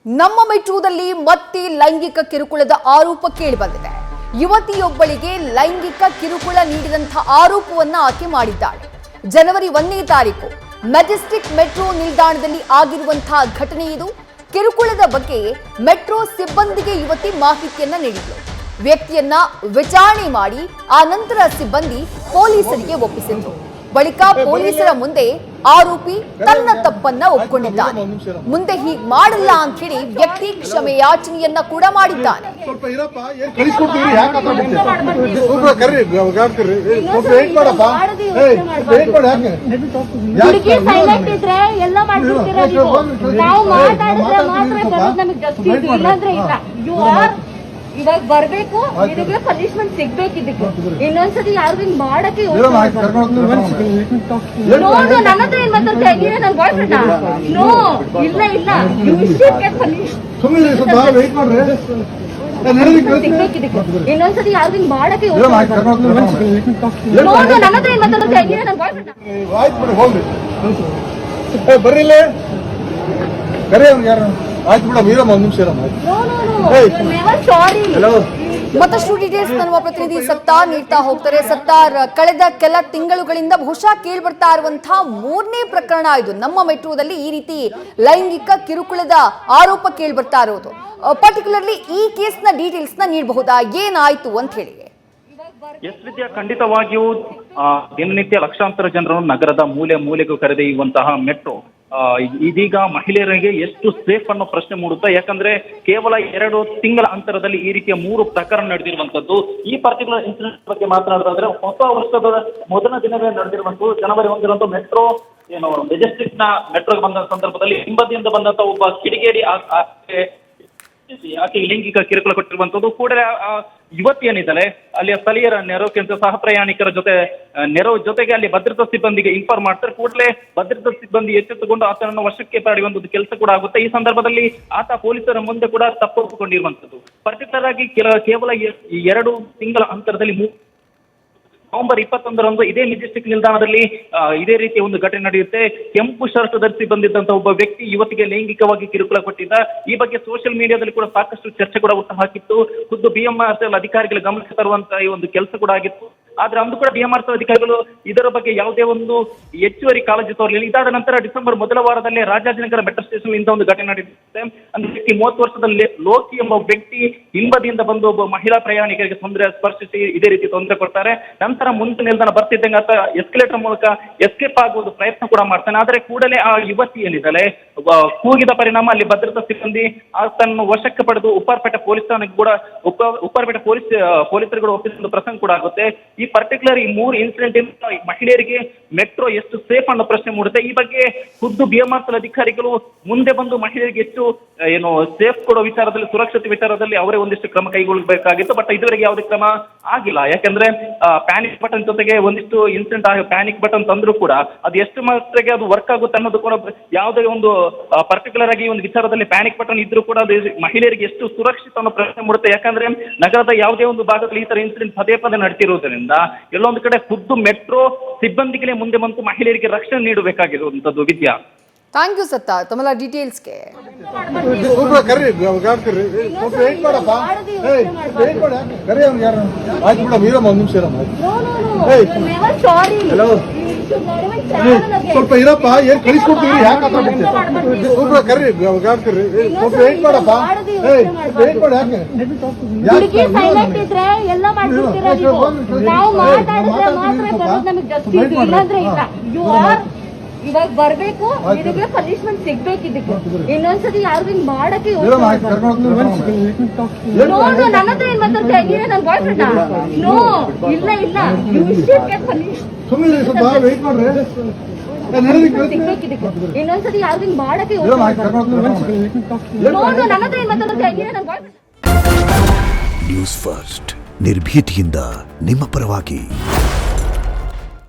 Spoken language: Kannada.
ನಮ್ಮ ಮೆಟ್ರೋದಲ್ಲಿ ಮತ್ತೆ ಲೈಂಗಿಕ ಕಿರುಕುಳದ ಆರೋಪ ಕೇಳಿಬಂದಿದೆ. ಯುವತಿಯೊಬ್ಬಳಿಗೆ ಲೈಂಗಿಕ ಕಿರುಕುಳ ನೀಡಿದಂತಹ ಆರೋಪವನ್ನ ಆಕೆ ಮಾಡಿದ್ದಾಳೆ. ಜನವರಿ 1ನೇ ತಾರೀಕು ಮೆಜೆಸ್ಟಿಕ್ ಮೆಟ್ರೋ ನಿಲ್ದಾಣದಲ್ಲಿ ಆಗಿರುವಂತಹ ಘಟನೆ ಇದು. ಕಿರುಕುಳದ ಬಗ್ಗೆ ಮೆಟ್ರೋ ಸಿಬ್ಬಂದಿಗೆ ಯುವತಿ ಮಾಹಿತಿಯನ್ನ ನೀಡಿದ್ಲು. ವ್ಯಕ್ತಿಯನ್ನ ವಿಚಾರಣೆ ಮಾಡಿ ಆ ನಂತರ ಸಿಬ್ಬಂದಿ ಪೊಲೀಸರಿಗೆ ಒಪ್ಪಿಸಿದ್ರು. ಬಳಿಕ ಪೊಲೀಸರ ಮುಂದೆ ಆರೋಪಿ ತನ್ನ ತಪ್ಪನ್ನ ಒಪ್ಪಿಕೊಂಡಿದ್ದಾನೆ. ಮುಂದೆ ಹೀಗೆ ಮಾಡಲ್ಲ ಅಂತ ಹೇಳಿ ವ್ಯಕ್ತಿ ಕ್ಷಮೆಯಾಚನೆಯನ್ನ ಕೂಡ ಮಾಡಿದ್ದಾನೆ. ಇವಾಗ ಬರ್ಬೇಕು, ಇದಕ್ಕೆ ಪನಿಷ್ಮೆಂಟ್ ಸಿಗ್ಬೇಕು. ಇದಕ್ಕೆ ಇನ್ನೊಂದ್ಸತಿ ಯಾರು ಮಾಡಕ್ಕೆ ನನ್ನ ಹತ್ರ ಏನ್ ಮಾತಾಡ್ತಾ ನೀವೇ ನನ್ ಬಾಯ್ ಫ್ರೆಂಡ್? ನೋ, ಇಲ್ಲ ಇಲ್ಲ, ಇನ್ನೊಂದ್ಸತಿ ಯಾರು ಮಾಡಕ್ಕೆ ನನ್ನ ಹತ್ರ ಏನ್ ಮಾತಾಡ್ತಾ ನೀವೇ ನನ್ ಬಾಯ್ ಫ್ರೆಂಡ್? ಬರ್ರಿಲ್ಲ ಕರೆ ಯಾರು ಆಯ್ತು ಬಿಡ ವೀರಮ್ಮ ಒಂದು ನಿಮಿಷ ಮತ್ತಷ್ಟು ಡೀಟೇಲ್ಸ್ ನಮ್ಮ ಪ್ರತಿನಿಧಿ ಸತ್ತಾರ್ ನೀಡ್ತಾ ಹೋಗ್ತಾರೆ. ಸತ್ತಾರ್, ಕಳೆದ ಕೆಲ ತಿಂಗಳುಗಳಿಂದ ಬಹುಶಃ ಕೇಳ್ಬರ್ತಾ ಇರುವಂತಹ 3ನೇ ಪ್ರಕರಣ ಇದು. ನಮ್ಮ ಮೆಟ್ರೋದಲ್ಲಿ ಈ ರೀತಿ ಲೈಂಗಿಕ ಕಿರುಕುಳದ ಆರೋಪ ಕೇಳ್ಬರ್ತಾ ಇರೋದು. ಪರ್ಟಿಕ್ಯುಲರ್ಲಿ ಈ ಕೇಸ್ನ ಡೀಟೇಲ್ಸ್ ನ ನೀಡಬಹುದಾ? ಏನಾಯ್ತು ಅಂತ ಹೇಳಿ. ಎಸ್ ವಿದ್ಯಾ, ಖಂಡಿತವಾಗಿಯೂ ದಿನನಿತ್ಯ ಲಕ್ಷಾಂತರ ಜನರನ್ನು ನಗರದ ಮೂಲೆ ಮೂಲೆಗೂ ಕರೆದೊಯ್ಯುವಂತಹ ಮೆಟ್ರೋ ಇದೀಗ ಮಹಿಳೆಯರಿಗೆ ಎಷ್ಟು ಸೇಫ್ ಅನ್ನೋ ಪ್ರಶ್ನೆ ಮೂಡುತ್ತೆ. ಯಾಕಂದ್ರೆ ಕೇವಲ 2 ತಿಂಗಳ ಅಂತರದಲ್ಲಿ ಈ ರೀತಿಯ 3 ಪ್ರಕರಣ ನಡೆದಿರುವಂತದ್ದು. ಈ ಪರ್ಟಿಕ್ಯುಲರ್ ಇನ್ಸಿಡೆಂಟ್ ಬಗ್ಗೆ ಮಾತನಾಡೋದಾದ್ರೆ, ಹೊಸ ವರ್ಷದ ಮೊದಲ ದಿನವೇ ನಡೆದಿರುವಂತದ್ದು. ಜನವರಿ 1ರಂದು ಮೆಟ್ರೋ ಮೆಜೆಸ್ಟಿಕ್ ನ ಮೆಟ್ರೋಗೆ ಬಂದ ಸಂದರ್ಭದಲ್ಲಿ ಹಿಂಬದಿಯಿಂದ ಬಂದಂತ ಒಬ್ಬ ಕಿಡಿಗೇಡಿ ಆಕೆ ಲೈಂಗಿಕ ಕಿರುಕುಳ ಕೊಟ್ಟಿರುವಂತದ್ದು. ಕೂಡಲೇ ಯುವತಿ ಏನಿದ್ದಾಳೆ ಅಲ್ಲಿಯ ಸ್ಥಳೀಯರ ನೆರವು ಸಹ ಪ್ರಯಾಣಿಕರ ನೆರವು ಜೊತೆಗೆ ಅಲ್ಲಿ ಭದ್ರತಾ ಸಿಬ್ಬಂದಿಗೆ ಇನ್ಫಾರ್ಮ್ ಮಾಡ್ತಾರೆ. ಕೂಡಲೇ ಭದ್ರತಾ ಸಿಬ್ಬಂದಿ ಎಚ್ಚೆತ್ತುಕೊಂಡು ಆತನನ್ನು ವಶಕ್ಕೆ ಪಡೆಯುವಂತದ್ದು ಕೆಲಸ ಕೂಡ ಆಗುತ್ತೆ. ಈ ಸಂದರ್ಭದಲ್ಲಿ ಆತ ಪೊಲೀಸರ ಮುಂದೆ ಕೂಡ ತಪ್ಪೊಪ್ಪಿಕೊಂಡಿರುವಂತದ್ದು. ಪರ್ಟಿಕ್ಯುಲರ್ ಆಗಿ ಕೇವಲ 2 ತಿಂಗಳ ಅಂತರದಲ್ಲಿ ನವೆಂಬರ್ 21ರಂದು ಇದೇ ಮೆಜೆಸ್ಟಿಕ್ ನಿಲ್ದಾಣದಲ್ಲಿ ಇದೇ ರೀತಿಯ ಒಂದು ಘಟನೆ ನಡೆಯುತ್ತೆ. ಕೆಂಪು ಶರ್ಟ್ ಧರಿಸಿ ಬಂದಿದ್ದಂತ ಒಬ್ಬ ವ್ಯಕ್ತಿ ಯುವತಿಗೆ ಲೈಂಗಿಕವಾಗಿ ಕಿರುಕುಳ ಕೊಟ್ಟಿದ್ದ. ಈ ಬಗ್ಗೆ ಸೋಷಿಯಲ್ ಮೀಡಿಯಾದಲ್ಲಿ ಕೂಡ ಸಾಕಷ್ಟು ಚರ್ಚೆ ಕೂಡ ಹುಟ್ಟು ಹಾಕಿತ್ತು. ಖುದ್ದು BMRCL ಅಧಿಕಾರಿಗಳ ಗಮನಕ್ಕೆ ತರುವಂತಹ ಈ ಒಂದು ಕೆಲಸ ಕೂಡ ಆಗಿತ್ತು. ಆದ್ರೆ ಅಂದು ಕೂಡ BMRCL ಅಧಿಕಾರಿಗಳು ಇದರ ಬಗ್ಗೆ ಯಾವುದೇ ಒಂದು ಹೆಚ್ಚುವರಿ ಕಾಳಜಿ ತೋರಲಿಲ್ಲ. ಇದಾದ ನಂತರ ಡಿಸೆಂಬರ್ ಮೊದಲ ವಾರದಲ್ಲೇ ರಾಜಾಜಿನಗರ ಮೆಟ್ರೋ ಸ್ಟೇಷನ್ ಇಂದ ಒಂದು ಘಟನೆ ನಡೆಯುತ್ತೆ. ಅಂದ್ರೆ 30 ವರ್ಷದ ಲೋಕಿ ಎಂಬ ವ್ಯಕ್ತಿ ಹಿಂಬದಿಯಿಂದ ಬಂದು ಒಬ್ಬ ಮಹಿಳಾ ಪ್ರಯಾಣಿಕರಿಗೆ ಸ್ಪರ್ಶಿಸಿ ಇದೇ ರೀತಿ ತೊಂದರೆ ಕೊಡ್ತಾರೆ. ನಂತರ ಮುಂದೆ ನಿಲ್ದಾಣ ಬರ್ತಿದ್ದಂಗೆ ಆತ ಎಸ್ಕಲೇಟರ್ ಮೂಲಕ ಎಸ್ಕೇಪ್ ಆಗುವುದು ಪ್ರಯತ್ನ ಕೂಡ ಮಾಡ್ತಾನೆ. ಆದ್ರೆ ಕೂಡಲೇ ಆ ಯುವತಿ ಏನಿದ್ದಾಳೆ ಕೂಗಿದ ಪರಿಣಾಮ ಅಲ್ಲಿ ಭದ್ರತಾ ಸಿಬ್ಬಂದಿ ಆತನನ್ನು ವಶಕ್ಕೆ ಪಡೆದು ಉಪ್ಪಾರಪೇಟೆ ಪೊಲೀಸ್ ಠಾಣೆಗೆ ಕೂಡ ಉಪ್ಪಾರಪೇಟೆ ಪೊಲೀಸರುಗಳು ಒಪ್ಪಿಸಿದ ಪ್ರಸಂಗ ಕೂಡ ಆಗುತ್ತೆ. ಈ ಪರ್ಟಿಕ್ಯುಲರ್ ಈ 3 ಇನ್ಸಿಡೆಂಟ್ ಇಂದ ಮಹಿಳೆಯರಿಗೆ ಮೆಟ್ರೋ ಎಷ್ಟು ಸೇಫ್ ಅನ್ನೋ ಪ್ರಶ್ನೆ ಮೂಡುತ್ತೆ. ಈ ಬಗ್ಗೆ ಖುದ್ದು BMRCL ಅಧಿಕಾರಿಗಳು ಮುಂದೆ ಬಂದು ಮಹಿಳೆಯರಿಗೆ ಹೆಚ್ಚು ಸೇಫ್ ಕೊಡೋ ವಿಚಾರದಲ್ಲಿ, ಸುರಕ್ಷತೆ ವಿಚಾರದಲ್ಲಿ ಅವರೇ ಒಂದಿಷ್ಟು ಕ್ರಮ ಕೈಗೊಳ್ಳಬೇಕಾಗಿತ್ತು. ಬಟ್ ಇದುವರೆಗೆ ಯಾವುದೇ ಕ್ರಮ ಆಗಿಲ್ಲ. ಯಾಕಂದ್ರೆ ಪ್ಯಾನಿಕ್ ಬಟನ್ ಜೊತೆಗೆ ಒಂದಿಷ್ಟು ಇನ್ಸಿಡೆಂಟ್ ಪ್ಯಾನಿಕ್ ಬಟನ್ ತಂದ್ರೂ ಕೂಡ ಅದು ಎಷ್ಟು ಮಾತ್ರಕ್ಕೆ ಅದು ವರ್ಕ್ ಆಗುತ್ತೆ ಅನ್ನೋದು ಕೂಡ ಯಾವುದೇ ಒಂದು ಪರ್ಟಿಕ್ಯುಲರ್ ಆಗಿ ಒಂದು ವಿಚಾರದಲ್ಲಿ ಪ್ಯಾನಿಕ್ ಬಟನ್ ಇದ್ರೂ ಕೂಡ ಅದು ಮಹಿಳೆಯರಿಗೆ ಎಷ್ಟು ಸುರಕ್ಷಿತ ಅನ್ನೋ ಪ್ರಶ್ನೆ ಮೂಡುತ್ತೆ. ಯಾಕಂದ್ರೆ ನಗರದ ಯಾವುದೇ ಒಂದು ಭಾಗದಲ್ಲಿ ಈ ತರ ಇನ್ಸಿಡೆಂಟ್ ಪದೇ ಪದೇ ನಡೆತಿರುವುದರಿಂದ ಎಲ್ಲೊಂದು ಕಡೆ ಖುದ್ದು ಮೆಟ್ರೋ ಸಿಬ್ಬಂದಿಗಳೇ ಮುಂದೆ ಬಂದು ಮಹಿಳೆಯರಿಗೆ ರಕ್ಷಣೆ ನೀಡಬೇಕಾಗಿರುವಂತದ್ದು. ವಿದ್ಯಾ, ಥ್ಯಾಂಕ್ ಯು ಸತ್ತ ತಮ್ಮೆಲ್ಲ ಡೀಟೇಲ್ಸ್ಗೆ. ಆಯ್ತು ಬಿಡ ವೀರಮ್ಮ ಒಂದು ನಿಮಿಷ ಸ್ವಲ್ಪ ಇರಪ್ಪ. ಏನ್ ಕಳಿಸ್ಕೊಡ್ತೀವಿ? ಯಾಕೆ ಕರ್ರಿ ಸ್ವಲ್ಪ ವೇಟ್ ಮಾಡಪ್ಪ. ವೇಟ್ ಮಾಡಿ ಇವಾಗ ಬರ್ಬೇಕು, ಇದಕ್ಕೆ ಪನಿಷ್ಮೆಂಟ್ ಸಿಗ್ಬೇಕು. ಇದಕ್ಕೆ ಇನ್ನೊಂದ್ಸತಿ ಯಾರು ಮಾಡಕ್ಕೆ ನನ್ನ ಹತ್ರ ಏನ್ ಮಾತಾಡ್ತಾ ನೀವೇ ನನ್ ಬಾಯ್ ಫ್ರೆಂಡ್? ನೋ, ಇಲ್ಲ ಇಲ್ಲ, ಇನ್ನೊಂದ್ಸತಿ ಯಾರು ಮಾಡಕ್ಕೆ ನನ್ನ ಹತ್ರ ಏನ್ ಮಾತಾಡ್ತಾ ನೀವೇ ನನ್ ಬಾಯ್ ಫ್ರೆಂಡ್? ನ್ಯೂಸ್ ಫಸ್ಟ್, ನಿರ್ಭೀತಿಯಿಂದ ನಿಮ್ಮ ಪರವಾಗಿ.